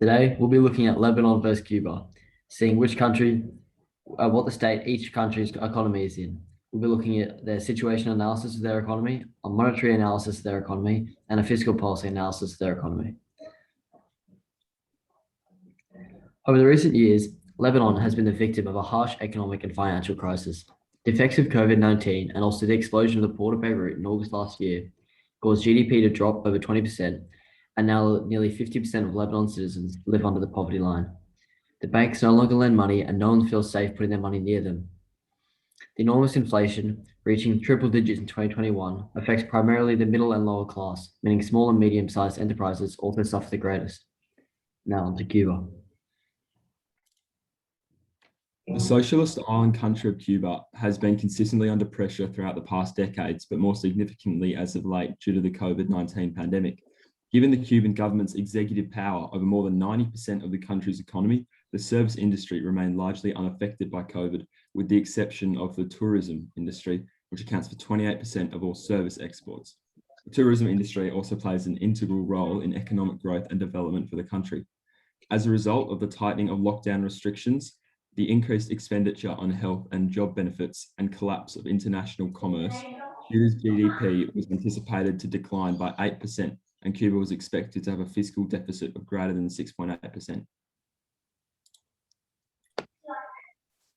Today, we'll be looking at Lebanon versus Cuba, seeing which country, what the state each country's economy is in. We'll be looking at their situation analysis of their economy, a monetary analysis of their economy, and a fiscal policy analysis of their economy. Over the recent years, Lebanon has been the victim of a harsh economic and financial crisis. The effects of COVID-19 and also the explosion of the port of Beirut in August last year caused GDP to drop over 20%, and now nearly 50% of Lebanon's citizens live under the poverty line. The banks no longer lend money and no one feels safe putting their money near them. The enormous inflation, reaching triple digits in 2021, affects primarily the middle and lower class, meaning small and medium-sized enterprises also suffer the greatest. Now on to Cuba. The socialist island country of Cuba has been consistently under pressure throughout the past decades, but more significantly as of late due to the COVID-19 pandemic. Given the Cuban government's executive power over more than 90% of the country's economy, the service industry remained largely unaffected by COVID, with the exception of the tourism industry, which accounts for 28% of all service exports. The tourism industry also plays an integral role in economic growth and development for the country. As a result of the tightening of lockdown restrictions, the increased expenditure on health and job benefits and collapse of international commerce, Cuba's GDP was anticipated to decline by 8%, and Cuba was expected to have a fiscal deficit of greater than 6.8%.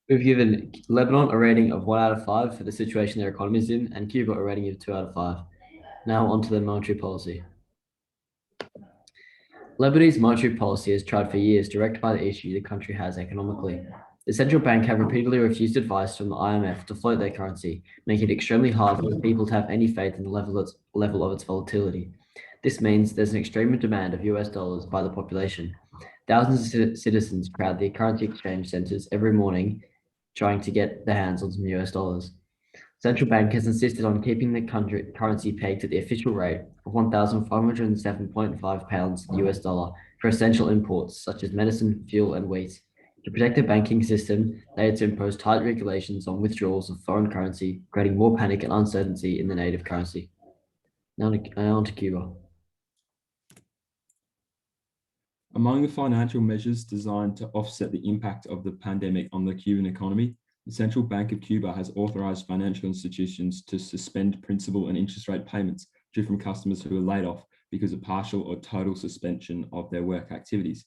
We've given Lebanon a rating of 1 out of 5 for the situation their economy is in, and Cuba a rating of 2 out of 5. Now onto the monetary policy. Lebanese monetary policy has tried for years to rectify the issue the country has economically. The central bank have repeatedly refused advice from the IMF to float their currency, making it extremely hard for people to have any faith in the level of its volatility. This means there's an extreme demand of US dollars by the population. Thousands of citizens crowd the currency exchange centers every morning trying to get their hands on some US dollars. Central bank has insisted on keeping the currency pegged to the official rate of 1,507.5 pounds US dollar for essential imports such as medicine, fuel, and wheat. To protect the banking system, they had to impose tight regulations on withdrawals of foreign currency, creating more panic and uncertainty in the native currency. Now on to Cuba. Among the financial measures designed to offset the impact of the pandemic on the Cuban economy, the Central Bank of Cuba has authorized financial institutions to suspend principal and interest rate payments due from customers who are laid off because of partial or total suspension of their work activities.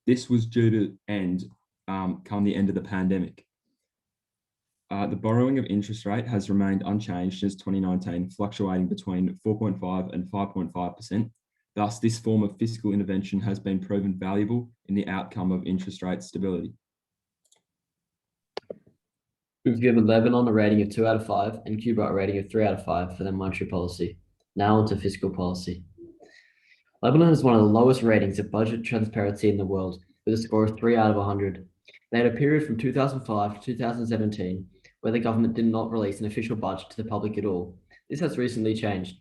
This was due to end come the end of the pandemic. The borrowing of interest rate has remained unchanged since 2019, fluctuating between 4.5 and 5.5%. Thus, this form of fiscal intervention has been proven valuable in the outcome of interest rate stability. We've given Lebanon a rating of 2 out of 5 and Cuba a rating of 3 out of 5 for their monetary policy. Now onto fiscal policy. Lebanon has one of the lowest ratings of budget transparency in the world, with a score of 3 out of 100. They had a period from 2005 to 2017 where the government did not release an official budget to the public at all. This has recently changed,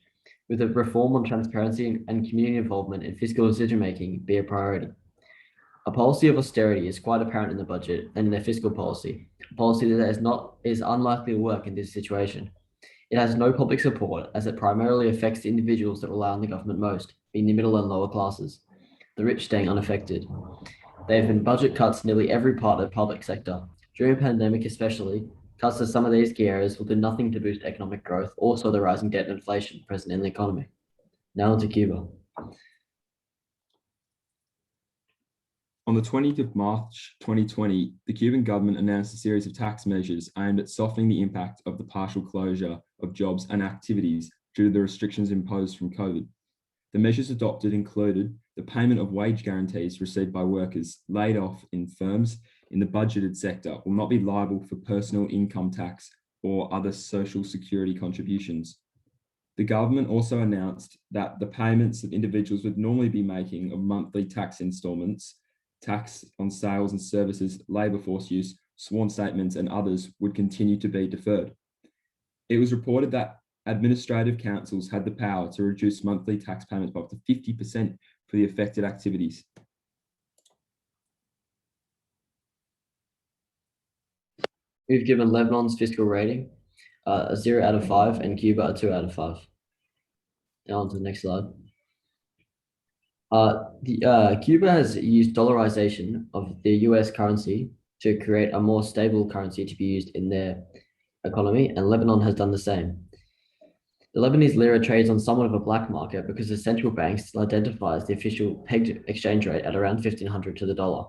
with a reform on transparency and community involvement in fiscal decision-making be a priority. A policy of austerity is quite apparent in the budget and in their fiscal policy, a policy that is unlikely to work in this situation. It has no public support as it primarily affects the individuals that rely on the government most, being the middle and lower classes, the rich staying unaffected. There have been budget cuts in nearly every part of the public sector. During a pandemic especially, cuts to some of these key areas will do nothing to boost economic growth or slow the rising debt and inflation present in the economy. Now onto Cuba. On the 20th of March 2020, the Cuban government announced a series of tax measures aimed at softening the impact of the partial closure of jobs and activities due to the restrictions imposed from COVID. The measures adopted included the payment of wage guarantees received by workers laid off in firms in the budgeted sector will not be liable for personal income tax or other social security contributions. The government also announced that the payments that individuals would normally be making of monthly tax installments, tax on sales and services, labour force use, sworn statements, and others would continue to be deferred. It was reported that administrative councils had the power to reduce monthly tax payments by up to 50% for the affected activities. We've given Lebanon's fiscal rating a 0 out of 5 and Cuba a 2 out of 5. Now on to the next slide. Cuba has used dollarization of the US currency to create a more stable currency to be used in their economy, and Lebanon has done the same. The Lebanese lira trades on somewhat of a black market because the central bank still identifies the official pegged exchange rate at around 1500 to the dollar.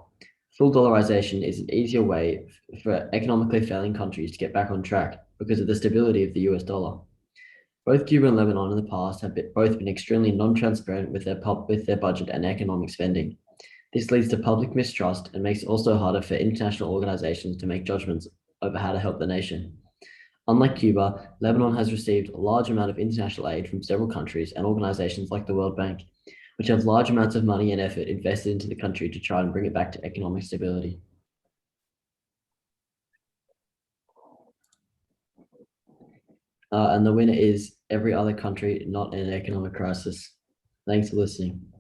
Full dollarization is an easier way for economically failing countries to get back on track because of the stability of the US dollar. Both Cuba and Lebanon in the past have both been extremely non-transparent with their budget and economic spending. This leads to public mistrust and makes it also harder for international organizations to make judgments over how to help the nation. Unlike Cuba, Lebanon has received a large amount of international aid from several countries and organizations like the World Bank, which have large amounts of money and effort invested into the country to try and bring it back to economic stability. And the winner is every other country not in an economic crisis. Thanks for listening.